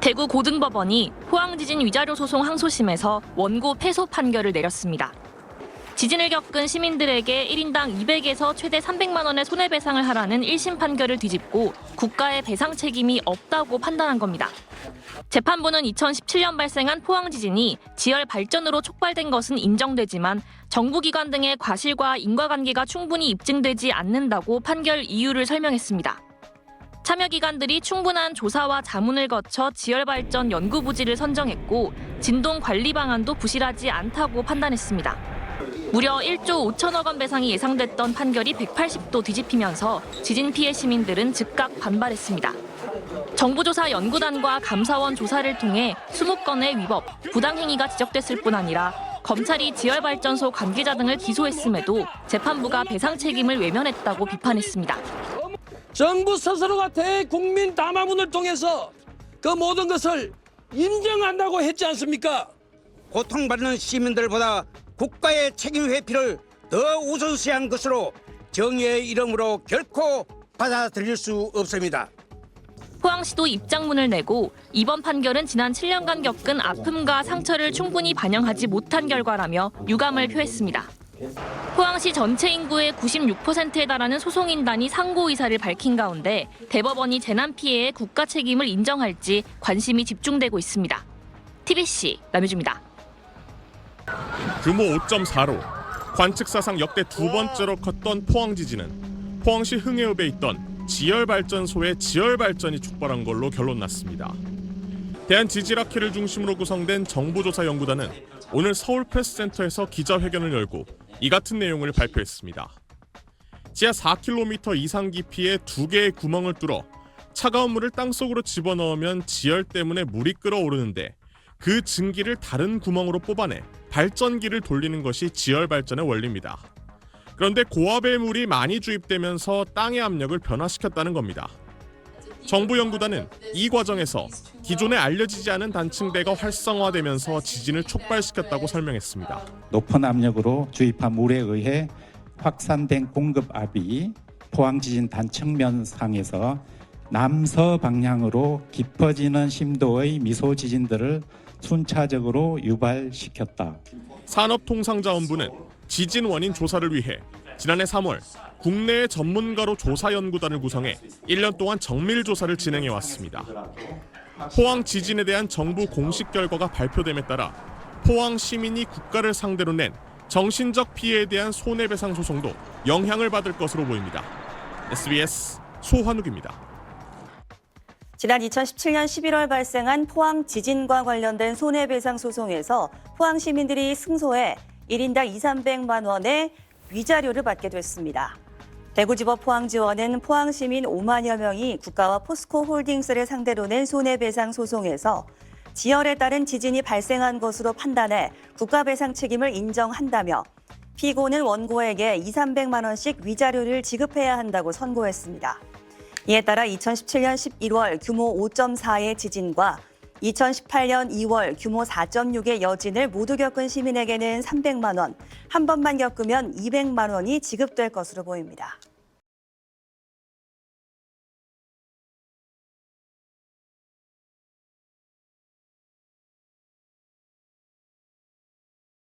대구 고등법원이 포항지진 위자료 소송 항소심에서 원고 패소 판결을 내렸습니다. 지진을 겪은 시민들에게 1인당 200에서 최대 300만 원의 손해배상을 하라는 1심 판결을 뒤집고 국가의 배상 책임이 없다고 판단한 겁니다. 재판부는 2017년 발생한 포항지진이 지열 발전으로 촉발된 것은 인정되지만 정부기관 등의 과실과 인과관계가 충분히 입증되지 않는다고 판결 이유를 설명했습니다. 참여기관들이 충분한 조사와 자문을 거쳐 지열발전 연구 부지를 선정했고 진동 관리 방안도 부실하지 않다고 판단했습니다. 무려 1조 5천억 원 배상이 예상됐던 판결이 180도 뒤집히면서 지진 피해 시민들은 즉각 반발했습니다. 정부조사연구단과 감사원 조사를 통해 20건의 위법, 부당행위가 지적됐을 뿐 아니라 검찰이 지열발전소 관계자 등을 기소했음에도 재판부가 배상 책임을 외면했다고 비판했습니다. 정부 스스로가 대국민 담화문을 통해서 그 모든 것을 인정한다고 했지 않습니까? 고통받는 시민들보다 국가의 책임 회피를 더 우선시한 것으로 정의의 이름으로 결코 받아들일 수 없습니다. 포항시도 입장문을 내고 이번 판결은 지난 7년간 겪은 아픔과 상처를 충분히 반영하지 못한 결과라며 유감을 표했습니다. 포항시 전체 인구의 96%에 달하는 소송인단이 상고 의사를 밝힌 가운데 대법원이 재난 피해의 국가 책임을 인정할지 관심이 집중되고 있습니다. TBC 남유주입니다. 규모 5.4로 관측사상 역대 두 번째로 컸던 포항 지진은 포항시 흥해읍에 있던 지열발전소의 지열발전이 촉발한 걸로 결론났습니다. 대한지질학회를 중심으로 구성된 정부조사연구단은 오늘 서울프레스센터에서 기자회견을 열고 이 같은 내용을 발표했습니다. 지하 4km 이상 깊이의 2개의 구멍을 뚫어 차가운 물을 땅속으로 집어넣으면 지열 때문에 물이 끓어오르는데 그 증기를 다른 구멍으로 뽑아내 발전기를 돌리는 것이 지열발전의 원리입니다. 그런데 고압의 물이 많이 주입되면서 땅의 압력을 변화시켰다는 겁니다. 정부 연구단은 이 과정에서 기존에 알려지지 않은 단층대가 활성화되면서 지진을 촉발시켰다고 설명했습니다. 높은 압력으로 주입한 물에 의해 확산된 공급압이 포항지진 단층면상에서 남서 방향으로 깊어지는 심도의 미소 지진들을 순차적으로 유발시켰다. 산업통상자원부는 지진 원인 조사를 위해 지난해 3월 국내의 전문가로 조사연구단을 구성해 1년 동안 정밀 조사를 진행해 왔습니다. 포항 지진에 대한 정부 공식 결과가 발표됨에 따라 포항 시민이 국가를 상대로 낸 정신적 피해에 대한 손해배상 소송도 영향을 받을 것으로 보입니다. SBS 소환욱입니다. 지난 2017년 11월 발생한 포항 지진과 관련된 손해배상 소송에서 포항 시민들이 승소해 1인당 200~300만 원의 위자료를 받게 됐습니다. 대구지법 포항지원은 포항 시민 5만여 명이 국가와 포스코 홀딩스를 상대로 낸 손해배상 소송에서 지열에 따른 지진이 발생한 것으로 판단해 국가배상 책임을 인정한다며 피고는 원고에게 200~300만 원씩 위자료를 지급해야 한다고 선고했습니다. 이에 따라 2017년 11월 규모 5.4의 지진과 2018년 2월 규모 4.6의 여진을 모두 겪은 시민에게는 300만 원, 한 번만 겪으면 200만 원이 지급될 것으로 보입니다.